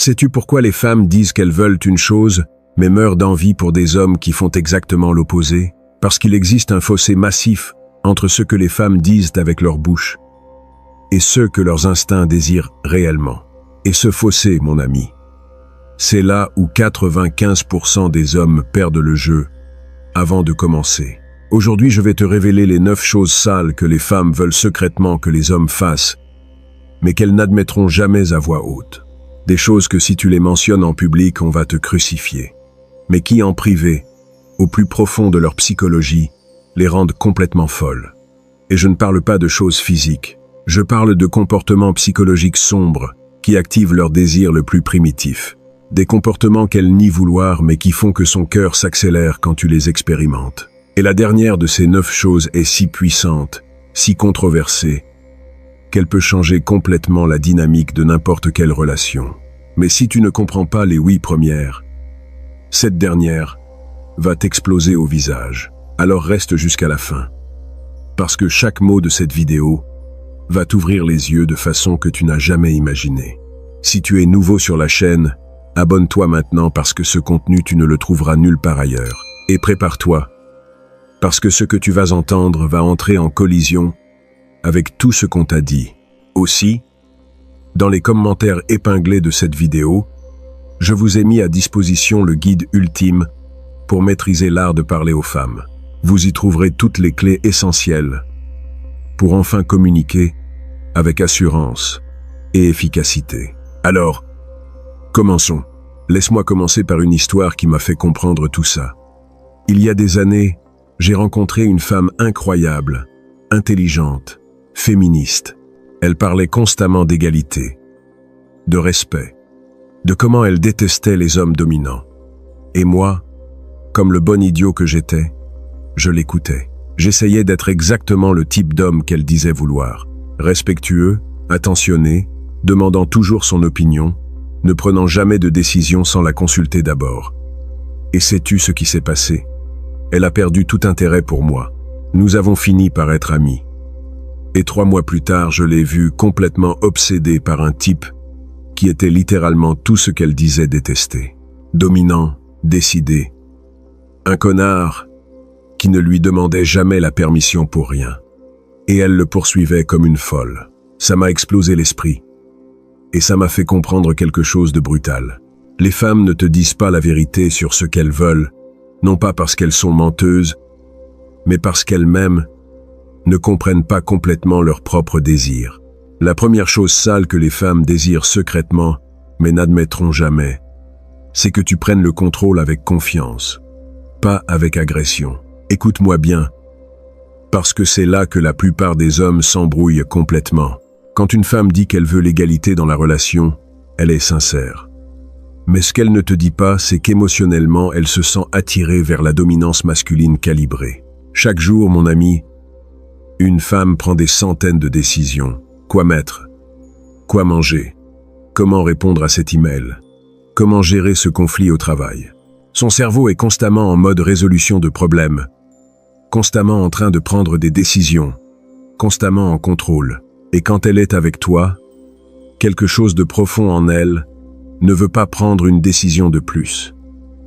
Sais-tu pourquoi les femmes disent qu'elles veulent une chose, mais meurent d'envie pour des hommes qui font exactement l'opposé? Parce qu'il existe un fossé massif entre ce que les femmes disent avec leur bouche et ce que leurs instincts désirent réellement. Et ce fossé, mon ami, c'est là où 95% des hommes perdent le jeu avant de commencer. Aujourd'hui, je vais te révéler les 9 choses sales que les femmes veulent secrètement que les hommes fassent, mais qu'elles n'admettront jamais à voix haute. Des choses que si tu les mentionnes en public, on va te crucifier, mais qui en privé, au plus profond de leur psychologie, les rendent complètement folles. Et je ne parle pas de choses physiques, je parle de comportements psychologiques sombres qui activent leur désir le plus primitif. Des comportements qu'elle nie vouloir mais qui font que son cœur s'accélère quand tu les expérimentes. Et la dernière de ces 9 choses est si puissante, si controversée, qu'elle peut changer complètement la dynamique de n'importe quelle relation. Mais si tu ne comprends pas les 8 premières, cette dernière va t'exploser au visage. Alors reste jusqu'à la fin. Parce que chaque mot de cette vidéo va t'ouvrir les yeux de façon que tu n'as jamais imaginée. Si tu es nouveau sur la chaîne, abonne-toi maintenant parce que ce contenu tu ne le trouveras nulle part ailleurs. Et prépare-toi, parce que ce que tu vas entendre va entrer en collision avec tout ce qu'on t'a dit. Aussi, dans les commentaires épinglés de cette vidéo, je vous ai mis à disposition le guide ultime pour maîtriser l'art de parler aux femmes. Vous y trouverez toutes les clés essentielles pour enfin communiquer avec assurance et efficacité. Alors, commençons. Laisse-moi commencer par une histoire qui m'a fait comprendre tout ça. Il y a des années, j'ai rencontré une femme incroyable, intelligente, féministe. Elle parlait constamment d'égalité, de respect, de comment elle détestait les hommes dominants. Et moi, comme le bon idiot que j'étais, je l'écoutais. J'essayais d'être exactement le type d'homme qu'elle disait vouloir. Respectueux, attentionné, demandant toujours son opinion, ne prenant jamais de décision sans la consulter d'abord. Et sais-tu ce qui s'est passé? Elle a perdu tout intérêt pour moi. Nous avons fini par être amis. Et 3 mois plus tard, je l'ai vue complètement obsédée par un type qui était littéralement tout ce qu'elle disait détester. Dominant, décidé. Un connard qui ne lui demandait jamais la permission pour rien. Et elle le poursuivait comme une folle. Ça m'a explosé l'esprit. Et ça m'a fait comprendre quelque chose de brutal. Les femmes ne te disent pas la vérité sur ce qu'elles veulent, non pas parce qu'elles sont menteuses, mais parce qu'elles-mêmes ne comprennent pas complètement leurs propres désirs. La première chose sale que les femmes désirent secrètement, mais n'admettront jamais, c'est que tu prennes le contrôle avec confiance, pas avec agression. Écoute-moi bien, parce que c'est là que la plupart des hommes s'embrouillent complètement. Quand une femme dit qu'elle veut l'égalité dans la relation, elle est sincère. Mais ce qu'elle ne te dit pas, c'est qu'émotionnellement, elle se sent attirée vers la dominance masculine calibrée. Chaque jour, mon ami, une femme prend des centaines de décisions. Quoi mettre? Quoi manger? Comment répondre à cet email? Comment gérer ce conflit au travail? Son cerveau est constamment en mode résolution de problèmes, constamment en train de prendre des décisions, constamment en contrôle. Et quand elle est avec toi, quelque chose de profond en elle ne veut pas prendre une décision de plus.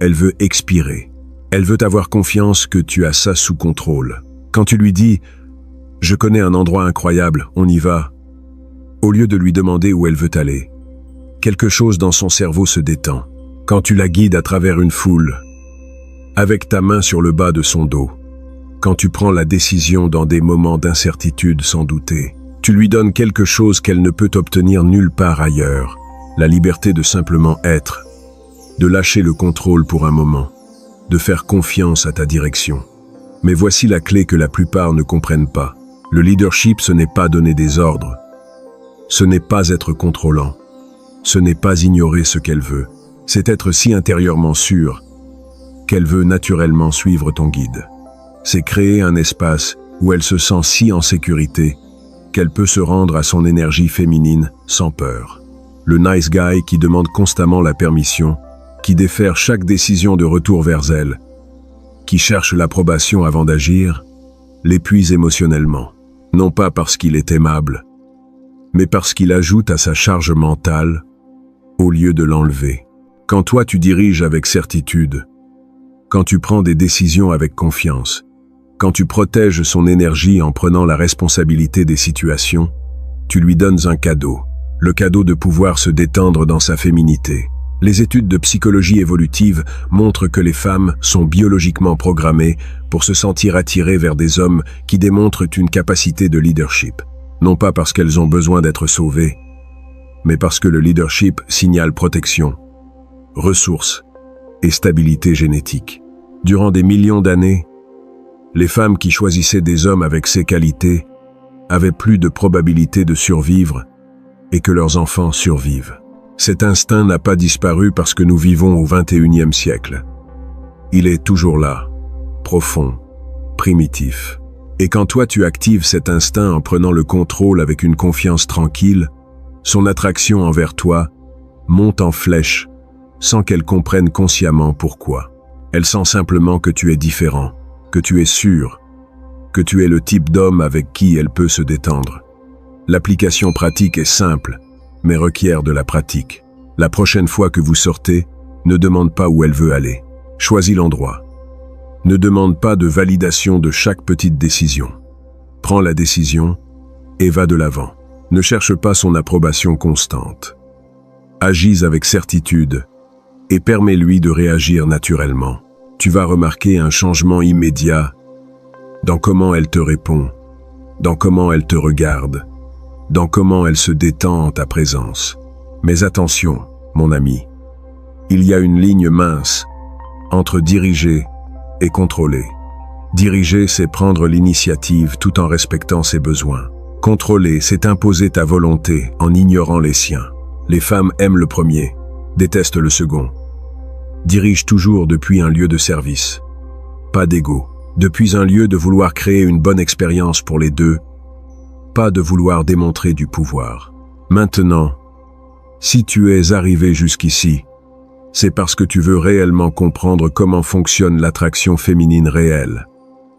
Elle veut expirer. Elle veut avoir confiance que tu as ça sous contrôle. Quand tu lui dis « Je connais un endroit incroyable, on y va », au lieu de lui demander où elle veut aller, quelque chose dans son cerveau se détend. Quand tu la guides à travers une foule, avec ta main sur le bas de son dos, quand tu prends la décision dans des moments d'incertitude sans douter, tu lui donnes quelque chose qu'elle ne peut obtenir nulle part ailleurs, la liberté de simplement être, de lâcher le contrôle pour un moment, de faire confiance à ta direction. Mais voici la clé que la plupart ne comprennent pas. Le leadership, ce n'est pas donner des ordres, ce n'est pas être contrôlant, ce n'est pas ignorer ce qu'elle veut, c'est être si intérieurement sûr qu'elle veut naturellement suivre ton guide. C'est créer un espace où elle se sent si en sécurité qu'elle peut se rendre à son énergie féminine sans peur. Le nice guy qui demande constamment la permission, qui défère chaque décision de retour vers elle, qui cherche l'approbation avant d'agir, l'épuise émotionnellement. Non pas parce qu'il est aimable, mais parce qu'il ajoute à sa charge mentale au lieu de l'enlever. Quand toi tu diriges avec certitude, quand tu prends des décisions avec confiance, quand tu protèges son énergie en prenant la responsabilité des situations, tu lui donnes un cadeau, le cadeau de pouvoir se détendre dans sa féminité. Les études de psychologie évolutive montrent que les femmes sont biologiquement programmées pour se sentir attirées vers des hommes qui démontrent une capacité de leadership, non pas parce qu'elles ont besoin d'être sauvées, mais parce que le leadership signale protection, ressources et stabilité génétique. Durant des millions d'années, les femmes qui choisissaient des hommes avec ces qualités avaient plus de probabilité de survivre et que leurs enfants survivent. Cet instinct n'a pas disparu parce que nous vivons au XXIe siècle. Il est toujours là, profond, primitif. Et quand toi tu actives cet instinct en prenant le contrôle avec une confiance tranquille, son attraction envers toi monte en flèche sans qu'elle comprenne consciemment pourquoi. Elle sent simplement que tu es différent, que tu es sûr, que tu es le type d'homme avec qui elle peut se détendre. L'application pratique est simple, mais requiert de la pratique. La prochaine fois que vous sortez, ne demande pas où elle veut aller. Choisis l'endroit. Ne demande pas de validation de chaque petite décision. Prends la décision et va de l'avant. Ne cherche pas son approbation constante. Agis avec certitude et permets-lui de réagir naturellement. Tu vas remarquer un changement immédiat dans comment elle te répond, dans comment elle te regarde, dans comment elle se détend en ta présence. Mais attention, mon ami, il y a une ligne mince entre diriger et contrôler. Diriger, c'est prendre l'initiative tout en respectant ses besoins. Contrôler, c'est imposer ta volonté en ignorant les siens. Les femmes aiment le premier, détestent le second. Dirige toujours depuis un lieu de service, pas d'ego, depuis un lieu de vouloir créer une bonne expérience pour les deux, pas de vouloir démontrer du pouvoir. Maintenant, si tu es arrivé jusqu'ici, c'est parce que tu veux réellement comprendre comment fonctionne l'attraction féminine réelle,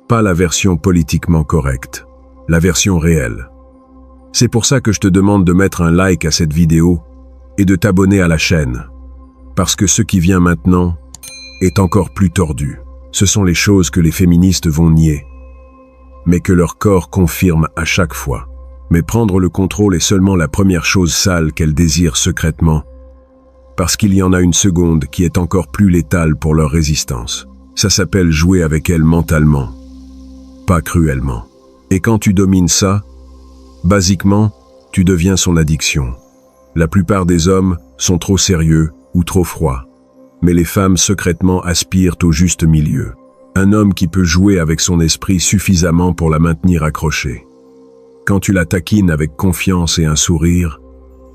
pas la version politiquement correcte, la version réelle. C'est pour ça que je te demande de mettre un like à cette vidéo et de t'abonner à la chaîne, parce que ce qui vient maintenant est encore plus tordu. Ce sont les choses que les féministes vont nier, mais que leur corps confirme à chaque fois. Mais prendre le contrôle est seulement la première chose sale qu'elles désirent secrètement, parce qu'il y en a une seconde qui est encore plus létale pour leur résistance. Ça s'appelle jouer avec elles mentalement, pas cruellement. Et quand tu domines ça, basiquement, tu deviens son addiction. La plupart des hommes sont trop sérieux ou trop froids, mais les femmes secrètement aspirent au juste milieu. Un homme qui peut jouer avec son esprit suffisamment pour la maintenir accrochée. Quand tu la taquines avec confiance et un sourire,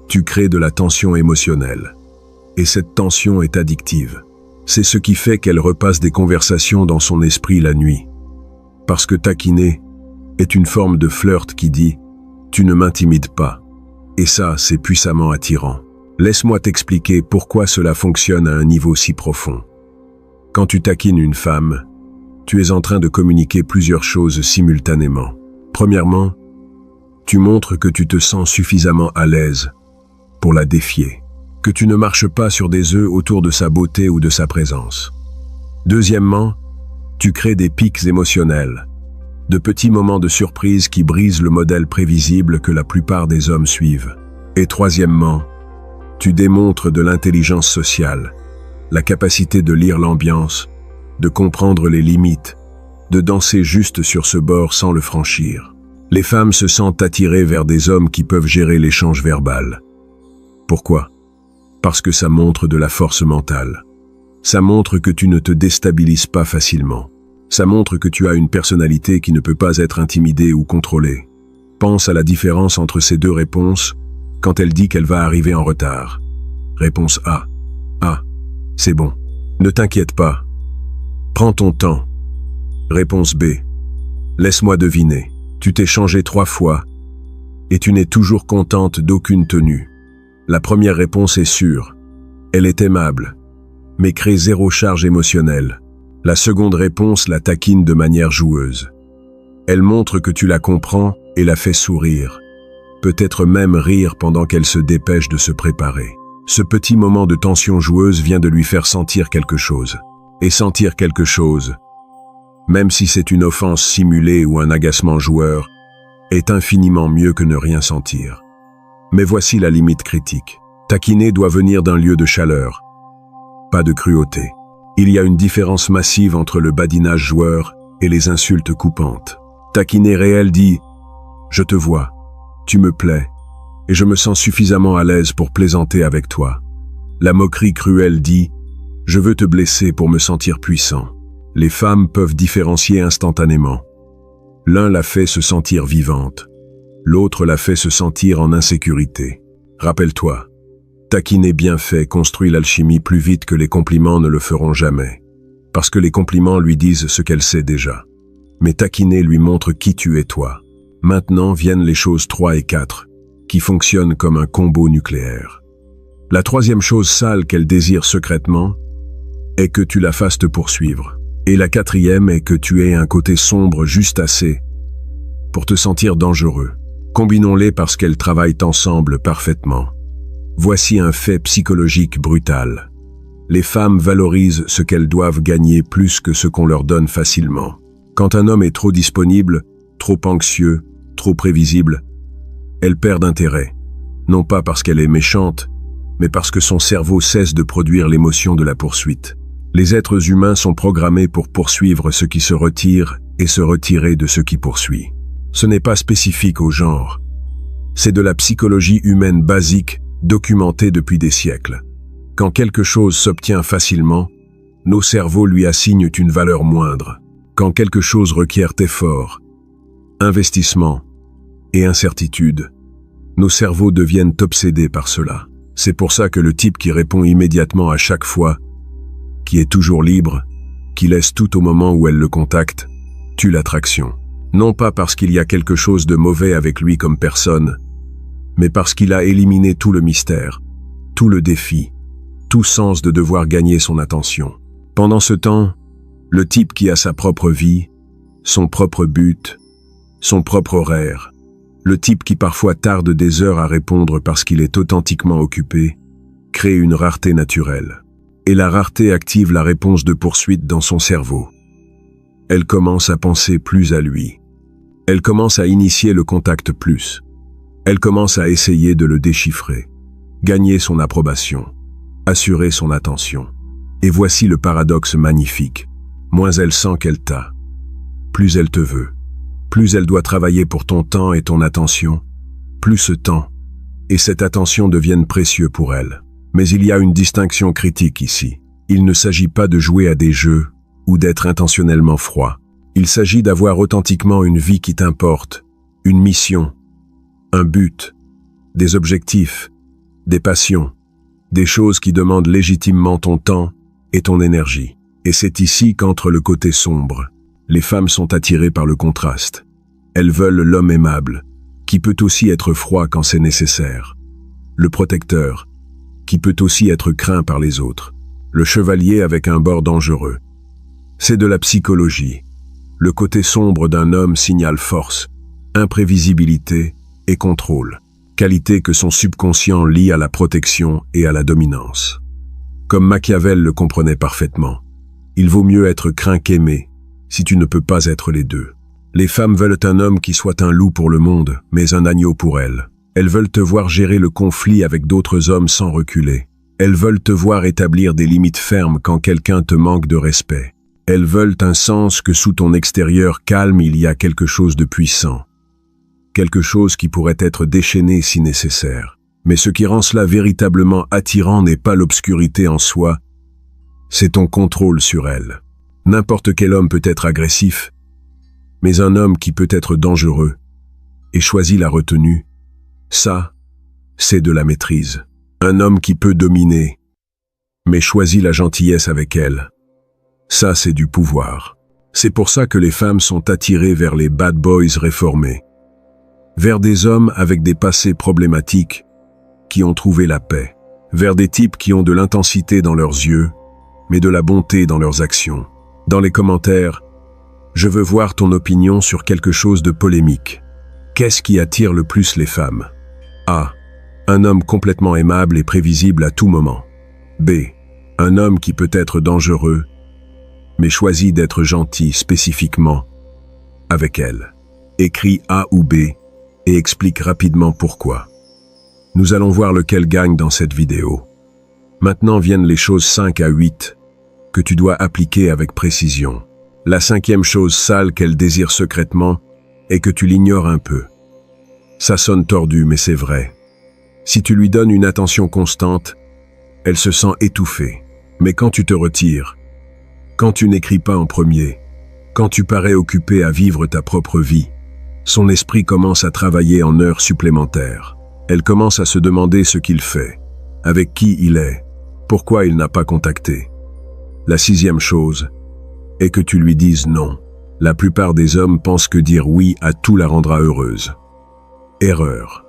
tu crées de la tension émotionnelle. Et cette tension est addictive. C'est ce qui fait qu'elle repasse des conversations dans son esprit la nuit. Parce que taquiner est une forme de flirt qui dit « tu ne m'intimides pas ». Et ça, c'est puissamment attirant. Laisse-moi t'expliquer pourquoi cela fonctionne à un niveau si profond. Quand tu taquines une femme, tu es en train de communiquer plusieurs choses simultanément. Premièrement, tu montres que tu te sens suffisamment à l'aise pour la défier, que tu ne marches pas sur des œufs autour de sa beauté ou de sa présence. Deuxièmement, tu crées des pics émotionnels, de petits moments de surprise qui brisent le modèle prévisible que la plupart des hommes suivent. Et troisièmement, tu démontres de l'intelligence sociale, la capacité de lire l'ambiance, de comprendre les limites, de danser juste sur ce bord sans le franchir. Les femmes se sentent attirées vers des hommes qui peuvent gérer l'échange verbal. Pourquoi? Parce que ça montre de la force mentale. Ça montre que tu ne te déstabilises pas facilement. Ça montre que tu as une personnalité qui ne peut pas être intimidée ou contrôlée. Pense à la différence entre ces deux réponses quand elle dit qu'elle va arriver en retard. Réponse A. Ah, c'est bon. Ne t'inquiète pas. Prends ton temps. Réponse B. Laisse-moi deviner. Tu t'es changé 3 fois et tu n'es toujours contente d'aucune tenue. La première réponse est sûre. Elle est aimable, mais crée 0 charge émotionnelle. La seconde réponse la taquine de manière joueuse. Elle montre que tu la comprends et la fait sourire, peut-être même rire pendant qu'elle se dépêche de se préparer. Ce petit moment de tension joueuse vient de lui faire sentir quelque chose. Et sentir quelque chose, même si c'est une offense simulée ou un agacement joueur, est infiniment mieux que ne rien sentir. Mais voici la limite critique. Taquiner doit venir d'un lieu de chaleur, pas de cruauté. Il y a une différence massive entre le badinage joueur et les insultes coupantes. Taquiner réel dit « Je te vois, tu me plais, et je me sens suffisamment à l'aise pour plaisanter avec toi. » La moquerie cruelle dit « Je veux te blesser pour me sentir puissant. » Les femmes peuvent différencier instantanément. L'un la fait se sentir vivante, l'autre la fait se sentir en insécurité. Rappelle-toi, taquiner bien fait construit l'alchimie plus vite que les compliments ne le feront jamais, parce que les compliments lui disent ce qu'elle sait déjà. Mais taquiner lui montre qui tu es toi. Maintenant viennent les choses 3 et 4, qui fonctionnent comme un combo nucléaire. La troisième chose sale qu'elle désire secrètement est que tu la fasses te poursuivre. Et la quatrième est que tu aies un côté sombre juste assez pour te sentir dangereux. Combinons-les parce qu'elles travaillent ensemble parfaitement. Voici un fait psychologique brutal. Les femmes valorisent ce qu'elles doivent gagner plus que ce qu'on leur donne facilement. Quand un homme est trop disponible, trop anxieux, trop prévisible, elles perdent intérêt. Non pas parce qu'elle est méchante, mais parce que son cerveau cesse de produire l'émotion de la poursuite. Les êtres humains sont programmés pour poursuivre ce qui se retire et se retirer de ce qui poursuit. Ce n'est pas spécifique au genre. C'est de la psychologie humaine basique documentée depuis des siècles. Quand quelque chose s'obtient facilement, nos cerveaux lui assignent une valeur moindre. Quand quelque chose requiert effort, investissement et incertitude, nos cerveaux deviennent obsédés par cela. C'est pour ça que le type qui répond immédiatement à chaque fois, qui est toujours libre, qui laisse tout au moment où elle le contacte, tue l'attraction. Non pas parce qu'il y a quelque chose de mauvais avec lui comme personne, mais parce qu'il a éliminé tout le mystère, tout le défi, tout sens de devoir gagner son attention. Pendant ce temps, le type qui a sa propre vie, son propre but, son propre horaire, le type qui parfois tarde des heures à répondre parce qu'il est authentiquement occupé, crée une rareté naturelle. Et la rareté active la réponse de poursuite dans son cerveau. Elle commence à penser plus à lui. Elle commence à initier le contact plus. Elle commence à essayer de le déchiffrer, gagner son approbation, assurer son attention. Et voici le paradoxe magnifique. Moins elle sent qu'elle t'a, plus elle te veut. Plus elle doit travailler pour ton temps et ton attention, plus ce temps et cette attention deviennent précieux pour elle. Mais il y a une distinction critique ici. Il ne s'agit pas de jouer à des jeux ou d'être intentionnellement froid. Il s'agit d'avoir authentiquement une vie qui t'importe, une mission, un but, des objectifs, des passions, des choses qui demandent légitimement ton temps et ton énergie. Et c'est ici qu'entre le côté sombre. Les femmes sont attirées par le contraste. Elles veulent l'homme aimable, qui peut aussi être froid quand c'est nécessaire. Le protecteur, qui peut aussi être craint par les autres. Le chevalier avec un bord dangereux. C'est de la psychologie. Le côté sombre d'un homme signale force, imprévisibilité et contrôle, qualité que son subconscient lie à la protection et à la dominance. Comme Machiavel le comprenait parfaitement, il vaut mieux être craint qu'aimé, si tu ne peux pas être les deux. Les femmes veulent un homme qui soit un loup pour le monde, mais un agneau pour elles. Elles veulent te voir gérer le conflit avec d'autres hommes sans reculer. Elles veulent te voir établir des limites fermes quand quelqu'un te manque de respect. Elles veulent un sens que sous ton extérieur calme il y a quelque chose de puissant. Quelque chose qui pourrait être déchaîné si nécessaire. Mais ce qui rend cela véritablement attirant n'est pas l'obscurité en soi, c'est ton contrôle sur elle. N'importe quel homme peut être agressif, mais un homme qui peut être dangereux et choisit la retenue, ça, c'est de la maîtrise. Un homme qui peut dominer, mais choisit la gentillesse avec elle, ça c'est du pouvoir. C'est pour ça que les femmes sont attirées vers les bad boys réformés, vers des hommes avec des passés problématiques qui ont trouvé la paix, vers des types qui ont de l'intensité dans leurs yeux, mais de la bonté dans leurs actions. Dans les commentaires, je veux voir ton opinion sur quelque chose de polémique. Qu'est-ce qui attire le plus les femmes? A. Un homme complètement aimable et prévisible à tout moment. B. Un homme qui peut être dangereux, mais choisit d'être gentil spécifiquement avec elle. Écris A ou B et explique rapidement pourquoi. Nous allons voir lequel gagne dans cette vidéo. Maintenant viennent les choses 5 à 8 que tu dois appliquer avec précision. La 5e chose sale qu'elle désire secrètement est que tu l'ignores un peu. Ça sonne tordu, mais c'est vrai. Si tu lui donnes une attention constante, elle se sent étouffée. Mais quand tu te retires, quand tu n'écris pas en premier, quand tu parais occupé à vivre ta propre vie, son esprit commence à travailler en heures supplémentaires. Elle commence à se demander ce qu'il fait, avec qui il est, pourquoi il n'a pas contacté. La 6e chose est que tu lui dises non. La plupart des hommes pensent que dire oui à tout la rendra heureuse. Erreur.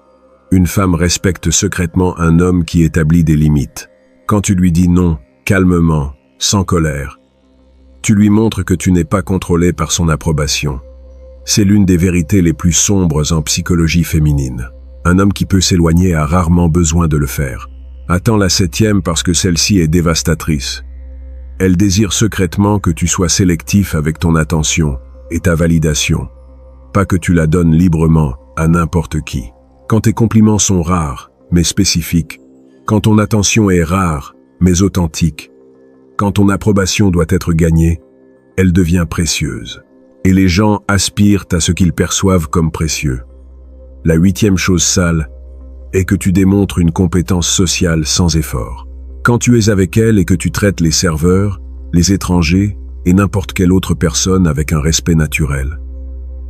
Une femme respecte secrètement un homme qui établit des limites. Quand tu lui dis non, calmement, sans colère, tu lui montres que tu n'es pas contrôlé par son approbation. C'est l'une des vérités les plus sombres en psychologie féminine. Un homme qui peut s'éloigner a rarement besoin de le faire. Attends la 7e parce que celle-ci est dévastatrice. Elle désire secrètement que tu sois sélectif avec ton attention et ta validation. Pas que tu la donnes librement à n'importe qui. Quand tes compliments sont rares, mais spécifiques, quand ton attention est rare, mais authentique, quand ton approbation doit être gagnée, elle devient précieuse. Et les gens aspirent à ce qu'ils perçoivent comme précieux. La 8e chose sale est que tu démontres une compétence sociale sans effort. Quand tu es avec elle et que tu traites les serveurs, les étrangers et n'importe quelle autre personne avec un respect naturel.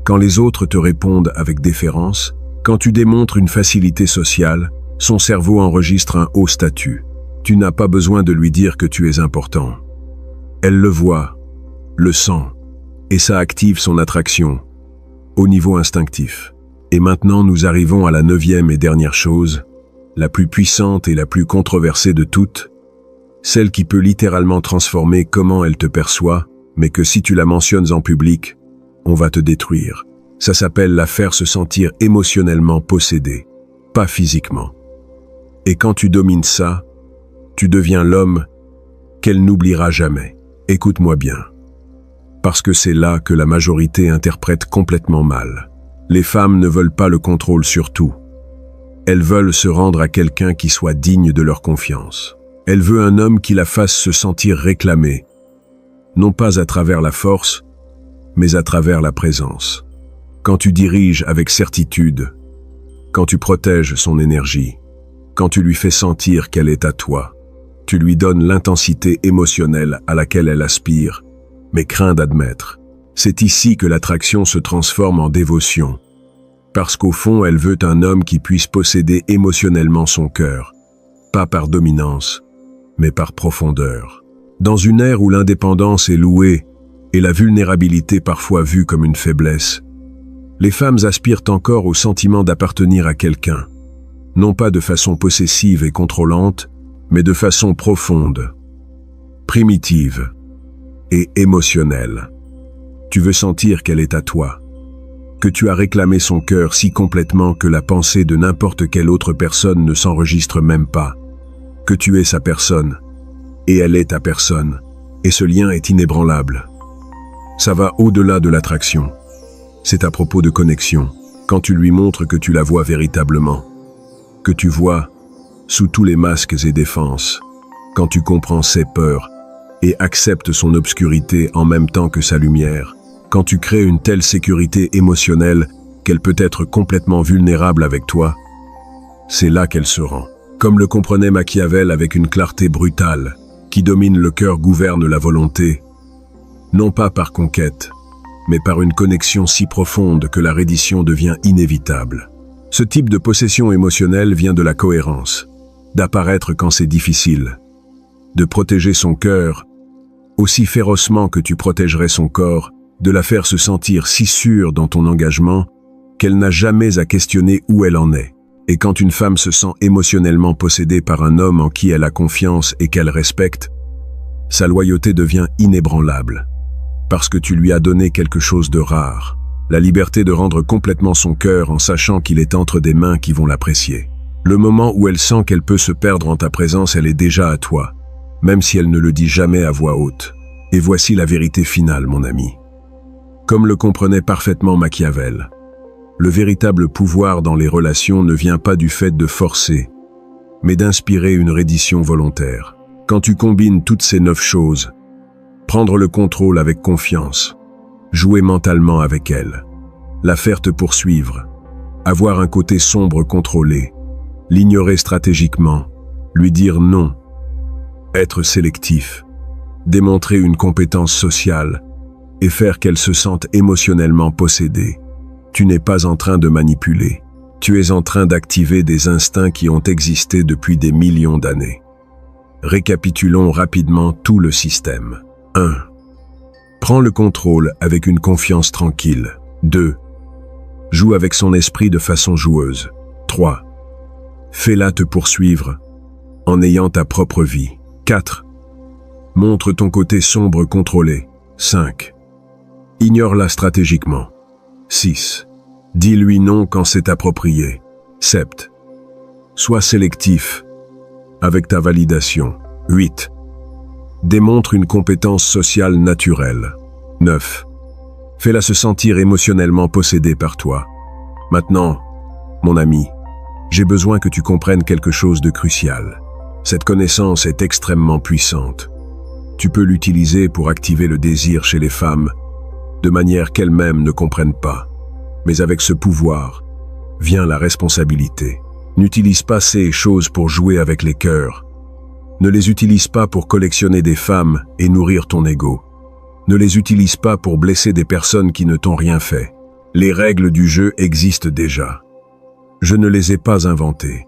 Quand les autres te répondent avec déférence, quand tu démontres une facilité sociale, son cerveau enregistre un haut statut. Tu n'as pas besoin de lui dire que tu es important. Elle le voit, le sent, et ça active son attraction, au niveau instinctif. Et maintenant nous arrivons à la 9e et dernière chose, la plus puissante et la plus controversée de toutes, celle qui peut littéralement transformer comment elle te perçoit, mais que si tu la mentionnes en public, on va te détruire. Ça s'appelle la faire se sentir émotionnellement possédée, pas physiquement. Et quand tu domines ça, tu deviens l'homme qu'elle n'oubliera jamais. Écoute-moi bien. Parce que c'est là que la majorité interprète complètement mal. Les femmes ne veulent pas le contrôle sur tout. Elles veulent se rendre à quelqu'un qui soit digne de leur confiance. Elle veut un homme qui la fasse se sentir réclamée, non pas à travers la force, mais à travers la présence. Quand tu diriges avec certitude, quand tu protèges son énergie, quand tu lui fais sentir qu'elle est à toi, tu lui donnes l'intensité émotionnelle à laquelle elle aspire, mais craint d'admettre. C'est ici que l'attraction se transforme en dévotion, parce qu'au fond, elle veut un homme qui puisse posséder émotionnellement son cœur, pas par dominance, mais par profondeur. Dans une ère où l'indépendance est louée et la vulnérabilité parfois vue comme une faiblesse, les femmes aspirent encore au sentiment d'appartenir à quelqu'un, non pas de façon possessive et contrôlante, mais de façon profonde, primitive et émotionnelle. Tu veux sentir qu'elle est à toi, que tu as réclamé son cœur si complètement que la pensée de n'importe quelle autre personne ne s'enregistre même pas, que tu es sa personne, et elle est ta personne, et ce lien est inébranlable. Ça va au-delà de l'attraction. C'est à propos de connexion, quand tu lui montres que tu la vois véritablement, que tu vois sous tous les masques et défenses, quand tu comprends ses peurs et acceptes son obscurité en même temps que sa lumière, quand tu crées une telle sécurité émotionnelle qu'elle peut être complètement vulnérable avec toi, c'est là qu'elle se rend. Comme le comprenait Machiavel avec une clarté brutale, qui domine le cœur gouverne la volonté, non pas par conquête, mais par une connexion si profonde que la reddition devient inévitable. Ce type de possession émotionnelle vient de la cohérence, d'apparaître quand c'est difficile, de protéger son cœur aussi férocement que tu protégerais son corps, de la faire se sentir si sûre dans ton engagement qu'elle n'a jamais à questionner où elle en est. Et quand une femme se sent émotionnellement possédée par un homme en qui elle a confiance et qu'elle respecte, sa loyauté devient inébranlable, parce que tu lui as donné quelque chose de rare, la liberté de rendre complètement son cœur en sachant qu'il est entre des mains qui vont l'apprécier. Le moment où elle sent qu'elle peut se perdre en ta présence, elle est déjà à toi, même si elle ne le dit jamais à voix haute. Et voici la vérité finale, mon ami. Comme le comprenait parfaitement Machiavel, le véritable pouvoir dans les relations ne vient pas du fait de forcer, mais d'inspirer une reddition volontaire. Quand tu combines toutes ces 9 choses, prendre le contrôle avec confiance, jouer mentalement avec elle, la faire te poursuivre, avoir un côté sombre contrôlé, l'ignorer stratégiquement, lui dire non, être sélectif, démontrer une compétence sociale et faire qu'elle se sente émotionnellement possédée. Tu n'es pas en train de manipuler, tu es en train d'activer des instincts qui ont existé depuis des millions d'années. Récapitulons rapidement tout le système. 1. Prends le contrôle avec une confiance tranquille. 2. Joue avec son esprit de façon joueuse. 3. Fais-la te poursuivre en ayant ta propre vie. 4. Montre ton côté sombre contrôlé. 5. Ignore-la stratégiquement. 6. Dis-lui non quand c'est approprié. 7. Sois sélectif avec ta validation. 8. Démontre une compétence sociale naturelle. 9. Fais-la se sentir émotionnellement possédée par toi. Maintenant, mon ami, j'ai besoin que tu comprennes quelque chose de crucial. Cette connaissance est extrêmement puissante. Tu peux l'utiliser pour activer le désir chez les femmes de manière qu'elles-mêmes ne comprennent pas. Mais avec ce pouvoir vient la responsabilité. N'utilise pas ces choses pour jouer avec les cœurs. Ne les utilise pas pour collectionner des femmes et nourrir ton ego. Ne les utilise pas pour blesser des personnes qui ne t'ont rien fait. Les règles du jeu existent déjà. Je ne les ai pas inventées.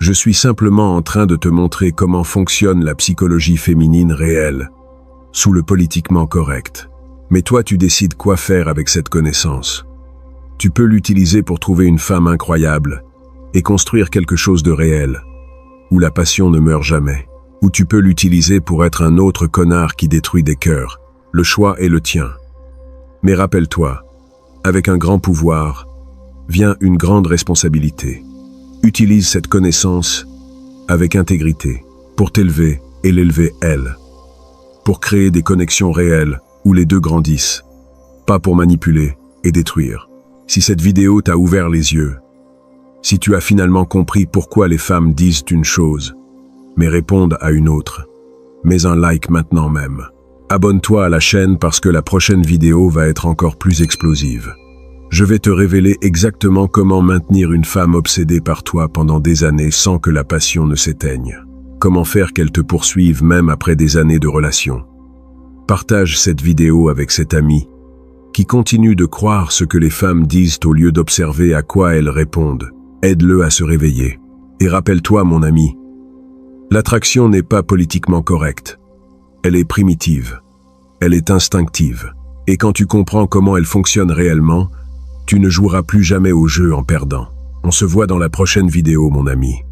Je suis simplement en train de te montrer comment fonctionne la psychologie féminine réelle, sous le politiquement correct. Mais toi, tu décides quoi faire avec cette connaissance. Tu peux l'utiliser pour trouver une femme incroyable et construire quelque chose de réel, où la passion ne meurt jamais. Ou tu peux l'utiliser pour être un autre connard qui détruit des cœurs. Le choix est le tien. Mais rappelle-toi, avec un grand pouvoir, vient une grande responsabilité. Utilise cette connaissance avec intégrité, pour t'élever et l'élever elle. Pour créer des connexions réelles où les deux grandissent, pas pour manipuler et détruire. Si cette vidéo t'a ouvert les yeux, si tu as finalement compris pourquoi les femmes disent une chose, mais répondent à une autre, mets un like maintenant même. Abonne-toi à la chaîne parce que la prochaine vidéo va être encore plus explosive. Je vais te révéler exactement comment maintenir une femme obsédée par toi pendant des années sans que la passion ne s'éteigne. Comment faire qu'elle te poursuive même après des années de relation. Partage cette vidéo avec cet ami qui continue de croire ce que les femmes disent au lieu d'observer à quoi elles répondent. Aide-le à se réveiller. Et rappelle-toi, mon ami, l'attraction n'est pas politiquement correcte. Elle est primitive. Elle est instinctive. Et quand tu comprends comment elle fonctionne réellement, tu ne joueras plus jamais au jeu en perdant. On se voit dans la prochaine vidéo, mon ami.